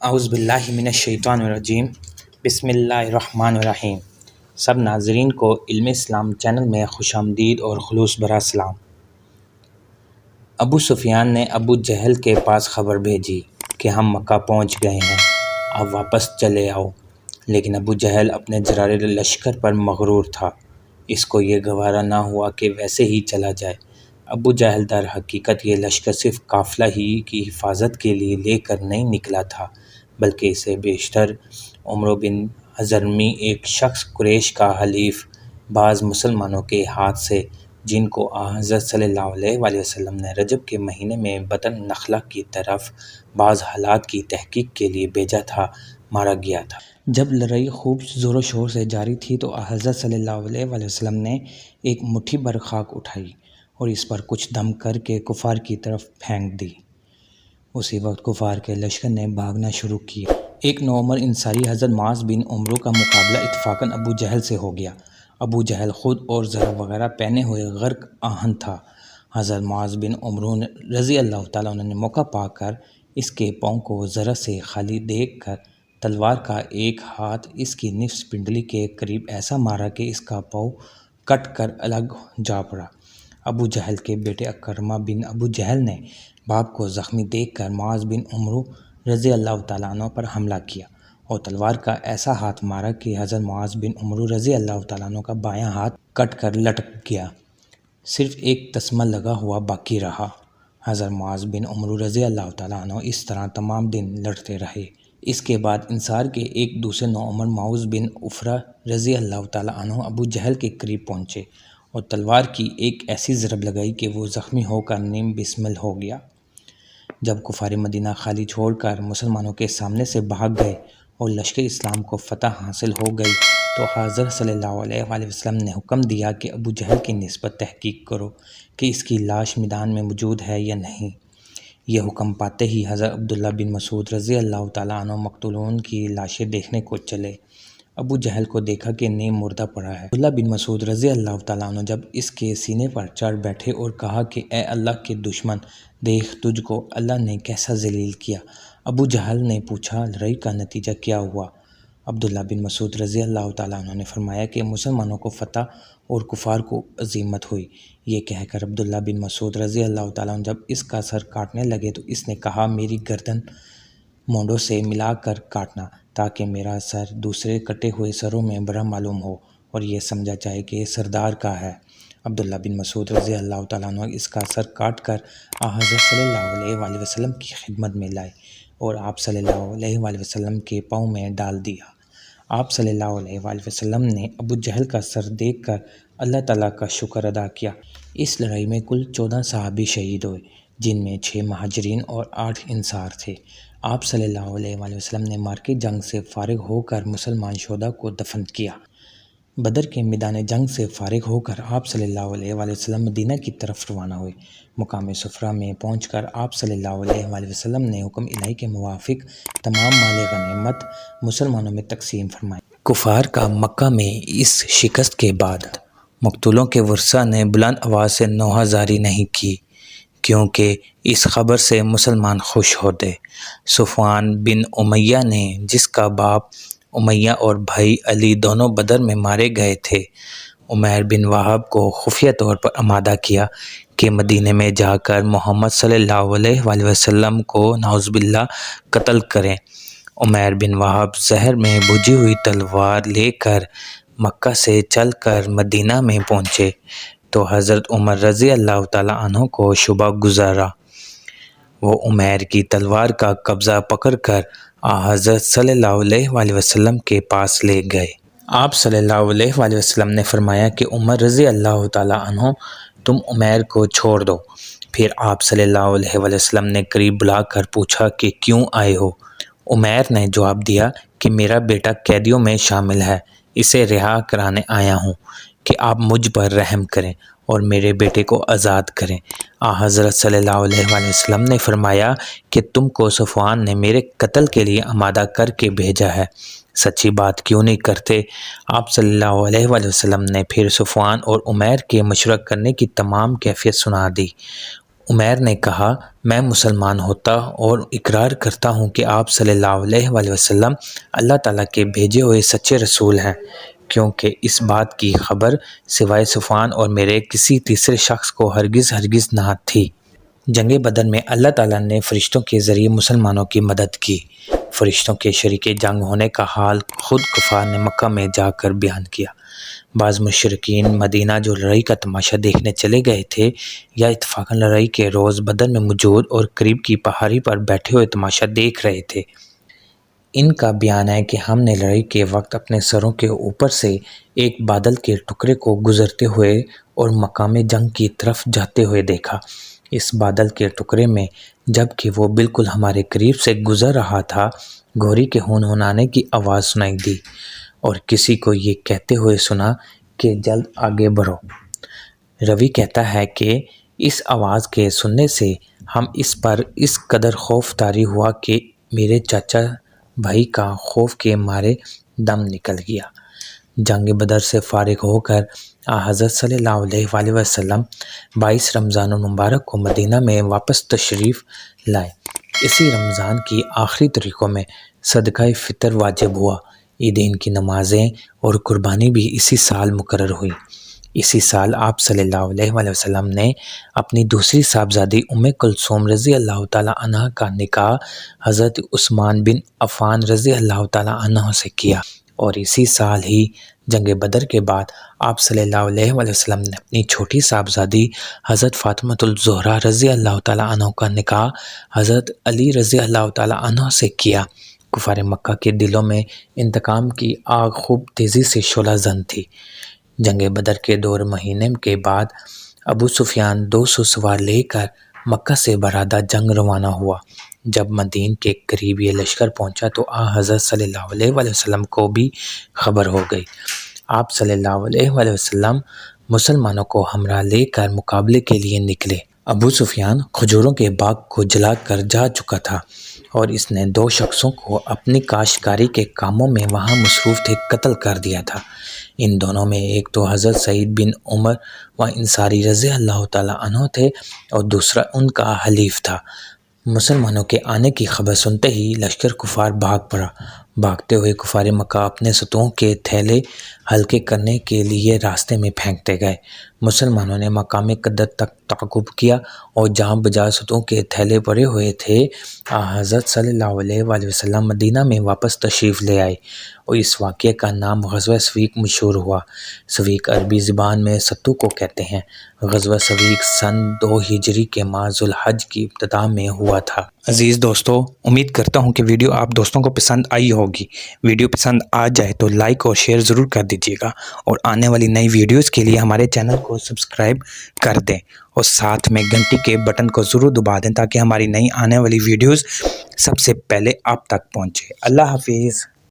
اعوذ باللہ من الشیطان الرجیم بسم اللہ الرحمن الرحیم۔ سب ناظرین کو علم اسلام چینل میں خوش آمدید اور خلوص بھرا سلام۔ ابو سفیان نے ابو جہل کے پاس خبر بھیجی کہ ہم مکہ پہنچ گئے ہیں، آپ واپس چلے آؤ، لیکن ابو جہل اپنے جرار لشکر پر مغرور تھا، اس کو یہ گوارا نہ ہوا کہ ویسے ہی چلا جائے۔ ابو جہل در حقیقت یہ لشکر صرف قافلہ ہی کی حفاظت کے لیے لے کر نہیں نکلا تھا، بلکہ اسے بیشتر عمرو بن حضرمی، ایک شخص قریش کا حلیف، بعض مسلمانوں کے ہاتھ سے، جن کو حضرت صلی اللہ علیہ وآلہ وسلم نے رجب کے مہینے میں بطن نخلہ کی طرف بعض حالات کی تحقیق کے لیے بھیجا تھا، مارا گیا تھا۔ جب لڑائی خوب زور و شور سے جاری تھی تو حضرت صلی اللہ علیہ وآلہ وسلم نے ایک مٹھی بھر خاک اٹھائی اور اس پر کچھ دم کر کے کفار کی طرف پھینک دی۔ اسی وقت کفار کے لشکر نے بھاگنا شروع کیا۔ ایک نوعمر انصاری حضرت معاذ بن عمرو کا مقابلہ اتفاقاً ابو جہل سے ہو گیا۔ ابو جہل خود اور زرہ وغیرہ پہنے ہوئے غرق آہن تھا۔ حضرت معاذ بن عمرو رضی اللہ تعالیٰ عنہ نے موقع پا کر اس کے پاؤں کو زرہ سے خالی دیکھ کر تلوار کا ایک ہاتھ اس کی نصف پنڈلی کے قریب ایسا مارا کہ اس کا پاؤں کٹ کر الگ جا پڑا۔ ابو جہل کے بیٹے اکرمہ بن ابو جہل نے باپ کو زخمی دیکھ کر معاذ بن عمرو رضی اللہ تعالیٰ عنہ پر حملہ کیا اور تلوار کا ایسا ہاتھ مارا کہ حضرت معاذ بن عمرو رضی اللہ تعالیٰ عنہ کا بایاں ہاتھ کٹ کر لٹک گیا، صرف ایک تسمہ لگا ہوا باقی رہا۔ حضرت معاذ بن عمرو رضی اللہ تعالیٰ عنہ اس طرح تمام دن لڑتے رہے۔ اس کے بعد انصار کے ایک دوسرے نوعمر معوذ بن عفرہ رضی اللہ تعالیٰ عنہ ابو جہل کے قریب پہنچے اور تلوار کی ایک ایسی ضرب لگائی کہ وہ زخمی ہو کر نیم بسمل ہو گیا۔ جب کفار مدینہ خالی چھوڑ کر مسلمانوں کے سامنے سے بھاگ گئے اور لشکر اسلام کو فتح حاصل ہو گئی تو حضرت صلی اللہ علیہ وآلہ وسلم نے حکم دیا کہ ابو جہل کی نسبت تحقیق کرو کہ اس کی لاش میدان میں موجود ہے یا نہیں۔ یہ حکم پاتے ہی حضرت عبداللہ بن مسعود رضی اللہ تعالیٰ عنہ مقتولون کی لاشیں دیکھنے کو چلے۔ ابو جہل کو دیکھا کہ نیم مردہ پڑا ہے۔ عبداللہ بن مسعود رضی اللہ تعالیٰ عنہ جب اس کے سینے پر چڑھ بیٹھے اور کہا کہ اے اللہ کے دشمن، دیکھ تجھ کو اللہ نے کیسا ذلیل کیا۔ ابو جہل نے پوچھا لڑائی کا نتیجہ کیا ہوا؟ عبداللہ بن مسعود رضی اللہ تعالیٰ عنہ نے فرمایا کہ مسلمانوں کو فتح اور کفار کو عزیمت ہوئی۔ یہ کہہ کر عبداللہ بن مسعود رضی اللہ تعالیٰ عنہ جب اس کا سر کاٹنے لگے تو اس نے کہا میری گردن مونڈوں سے ملا کر کاٹنا تاکہ میرا سر دوسرے کٹے ہوئے سروں میں بڑا معلوم ہو اور یہ سمجھا جائے کہ یہ سردار کا ہے۔ عبداللہ بن مسعود رضی اللہ تعالیٰ عنہ اس کا سر کاٹ کر حضرت صلی اللہ علیہ وآلہ وسلم کی خدمت میں لائے اور آپ صلی اللہ علیہ وآلہ وسلم کے پاؤں میں ڈال دیا۔ آپ صلی اللہ علیہ وآلہ وسلم نے ابو جہل کا سر دیکھ کر اللہ تعالیٰ کا شکر ادا کیا۔ اس لڑائی میں کل 14 صحابی شہید ہوئے، جن میں 6 مہاجرین اور 8 انصار تھے۔ آپ صلی اللہ علیہ وآلہ وسلم نے معرکہ جنگ سے فارغ ہو کر مسلمان شہداء کو دفن کیا۔ بدر کے میدان جنگ سے فارغ ہو کر آپ صلی اللہ علیہ وآلہ وسلم مدینہ کی طرف روانہ ہوئے۔ مقام صفرہ میں پہنچ کر آپ صلی اللہ علیہ وآلہ وسلم نے حکم الہی کے موافق تمام مال غنیمت مسلمانوں میں تقسیم فرمائی۔ کفار کا مکہ میں اس شکست کے بعد مقتولوں کے ورثاء نے بلند آواز سے نوحہ زاری نہیں کی، کیونکہ اس خبر سے مسلمان خوش ہوتے۔ صفوان بن امیہ نے، جس کا باپ امیہ اور بھائی علی دونوں بدر میں مارے گئے تھے، عمیر بن وہب کو خفیہ طور پر آمادہ کیا کہ مدینے میں جا کر محمد صلی اللہ علیہ وآلہ وسلم کو نعوذ باللہ قتل کریں۔ عمیر بن وہب زہر میں بجھی ہوئی تلوار لے کر مکہ سے چل کر مدینہ میں پہنچے تو حضرت عمر رضی اللہ تعالیٰ عنہ کو شبہ گزرا۔ وہ عمیر کی تلوار کا قبضہ پکڑ کر حضرت صلی اللہ علیہ وآلہ وسلم کے پاس لے گئے۔ آپ صلی اللہ علیہ وآلہ وسلم نے فرمایا کہ عمر رضی اللہ تعالیٰ عنہ، تم عمیر کو چھوڑ دو۔ پھر آپ صلی اللہ علیہ وآلہ وسلم نے قریب بلا کر پوچھا کہ کیوں آئے ہو؟ عمیر نے جواب دیا کہ میرا بیٹا قیدیوں میں شامل ہے، اسے رہا کرانے آیا ہوں کہ آپ مجھ پر رحم کریں اور میرے بیٹے کو آزاد کریں۔ حضرت صلی اللہ علیہ وآلہ وسلم نے فرمایا کہ تم کو صفوان نے میرے قتل کے لیے آمادہ کر کے بھیجا ہے، سچی بات کیوں نہیں کرتے؟ آپ صلی اللہ علیہ وآلہ وسلم نے پھر صفوان اور عمیر کے مشورہ کرنے کی تمام کیفیت سنا دی عمیر نے کہا میں مسلمان ہوتا اور اقرار کرتا ہوں کہ آپ صلی اللہ علیہ وآلہ وسلم اللہ تعالیٰ کے بھیجے ہوئے سچے رسول ہیں، کیونکہ اس بات کی خبر سوائے صفوان اور میرے کسی تیسرے شخص کو ہرگز نہ تھی۔ جنگ بدر میں اللہ تعالیٰ نے فرشتوں کے ذریعے مسلمانوں کی مدد کی۔ فرشتوں کے شریک جنگ ہونے کا حال خود کفار نے مکہ میں جا کر بیان کیا۔ بعض مشرکین مدینہ جو لڑائی کا تماشا دیکھنے چلے گئے تھے یا اتفاقاً لڑائی کے روز بدر میں موجود اور قریب کی پہاڑی پر بیٹھے ہوئے تماشا دیکھ رہے تھے۔ ان کا بیان ہے کہ ہم نے لڑائی کے وقت اپنے سروں کے اوپر سے ایک بادل کے ٹکڑے کو گزرتے ہوئے اور مقام جنگ کی طرف جاتے ہوئے دیکھا۔ اس بادل کے ٹکڑے میں جب کہ وہ بالکل ہمارے قریب سے گزر رہا تھا، گھوڑی کے ہنہنانے کی آواز سنائی دی اور کسی کو یہ کہتے ہوئے سنا کہ جلد آگے بڑھو۔ روی کہتا ہے کہ اس آواز کے سننے سے ہم اس پر اس قدر خوف طاری ہوا کہ میرے چاچا بھائی کا خوف کے مارے دم نکل گیا۔ جنگ بدر سے فارغ ہو کر حضرت صلی اللہ علیہ وآلہ وسلم 22 رمضان المبارک کو مدینہ میں واپس تشریف لائے۔ اسی رمضان کی آخری تاریخوں میں صدقہ فطر واجب ہوا۔ عیدین کی نمازیں اور قربانی بھی اسی سال مقرر ہوئی۔ اسی سال آپ صلی اللہ علیہ وآلہ وسلم نے اپنی دوسری صاحبزادی ام کلثوم رضی اللہ تعالیٰ عنہ کا نکاح حضرت عثمان بن عفان رضی اللہ تعالیٰ عنہ سے کیا، اور اسی سال ہی جنگ بدر کے بعد آپ صلی اللہ علیہ وآلہ وسلم نے اپنی چھوٹی صاحبزادی حضرت فاطمۃ الزہرا رضی اللہ تعالیٰ عنہ کا نکاح حضرت علی رضی اللہ تعالیٰ عنہ سے کیا۔ کفار مکہ کے دلوں میں انتقام کی آگ خوب تیزی سے شعلہ زن تھی۔ جنگ بدر کے 2 مہینے کے بعد ابو سفیان 200 سوار لے کر مکہ سے برادہ جنگ روانہ ہوا۔ جب مدین کے قریب یہ لشکر پہنچا تو حضرت صلی اللہ علیہ وآلہ وسلم کو بھی خبر ہو گئی۔ آپ صلی اللہ علیہ وآلہ وسلم مسلمانوں کو ہمراہ لے کر مقابلے کے لیے نکلے۔ ابو سفیان کھجوروں کے باغ کو جلا کر جا چکا تھا اور اس نے 2 شخصوں کو اپنی کاشتکاری کے کاموں میں وہاں مصروف تھے قتل کر دیا تھا۔ ان دونوں میں ایک تو حضرت سعید بن عمر و انصاری رضی اللہ تعالیٰ عنہ تھے اور دوسرا ان کا حلیف تھا۔ مسلمانوں کے آنے کی خبر سنتے ہی لشکر کفار بھاگ پڑا۔ بھاگتے ہوئے کفار مکہ اپنے ستون کے تھیلے ہلکے کرنے کے لیے راستے میں پھینکتے گئے۔ مسلمانوں نے مقام قدر تک تعاقب کیا اور جہاں بجا ستون کے تھیلے پڑے ہوئے تھے، حضرت صلی اللہ علیہ وآلہ وسلم مدینہ میں واپس تشریف لے آئے اور اس واقعے کا نام غزوہ سویق مشہور ہوا۔ سویق عربی زبان میں ستو کو کہتے ہیں۔ غزوہ سویق سن 2 ہجری کے ماہ ذو الحج کی ابتدا میں ہوا تھا۔ عزیز دوستو، امید کرتا ہوں کہ ویڈیو آپ دوستوں کو پسند آئی ہوگی۔ ویڈیو پسند آ جائے تو لائک اور شیئر ضرور کر دیجیے گا اور آنے والی نئی ویڈیوز کے لیے ہمارے چینل کو سبسکرائب کر دیں اور ساتھ میں گھنٹی کے بٹن کو ضرور دبا دیں تاکہ ہماری نئی آنے والی ویڈیوز سب سے پہلے آپ تک پہنچے۔ اللہ حافظ۔